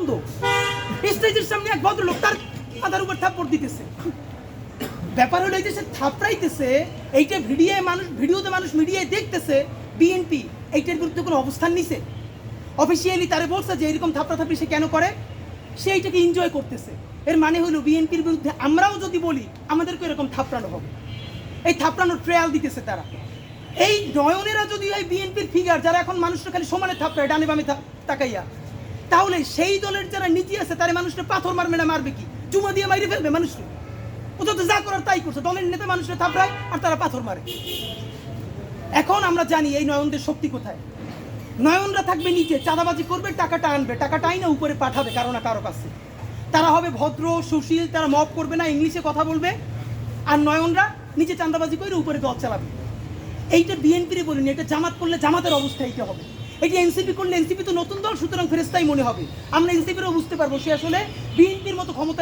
বন্ধ। স্টেজের সামনে এক ভদ্রলোক তার মাথার উপর থাপ্পড় দিতেছে। ব্যাপার হলো এই যে সে থাপড়াইতেছে, এইটা ভিডিওতে মানুষ মিডিয়ায় দেখতেছে, বিএনপি এইটার বিরুদ্ধে কোনো অবস্থান নিছে? অফিসিয়ালি তারে বলছে যে এরকম থাপড়াথাপড়ি সে কেন করে? সে এইটাকে এনজয় করতেছে। এর মানে হলো বিএনপির বিরুদ্ধে আমরাও যদি বলি আমাদেরকে এরকম থাপড়ানো হবে। এই থাপড়ানোর ট্রায়াল দিতেছে তারা। এই নয়নেরা যদি এই বিএনপির ফিগার যারা এখন মানুষটা খালি সমানে থাপড়ায় ডানে বামে তাকাইয়া, তাহলে সেই দলের যারা নীতি আছে তারা মানুষটা পাথর মারবে না মারবে কি? চুমা দিয়ে মাইরে ফেলবে মানুষকে। ও তো যা করার তাই করছে, দলের নেতা মানুষের থাপড়ায় আর তারা পাথর মারে। এখন আমরা জানি এই নয়নদের শক্তি কোথায়। নয়নরা থাকবে নিচে, চাঁদাবাজি করবে, টাকাটা আনবে, টাকাটা আইনা উপরে পাঠাবে কারো না কারো কাছে। তারা হবে ভদ্র সুশীল, তারা মব করবে না, ইংলিশে কথা বলবে। আর নয়নরা নিচে চাঁদাবাজি করে উপরে দল চালাবে। এইটা বিএনপির বলিনি, এটা জামাত করলে জামাতের অবস্থা এইটা হবে। এটি এনসিপি করলে এনসিপি তো নতুন দল, সুতরাং ফেরেস্তাই মনে হবে। আমরা এনসিপিরও বুঝতে পারবো সে আসলে বিএনপির মতো ক্ষমতা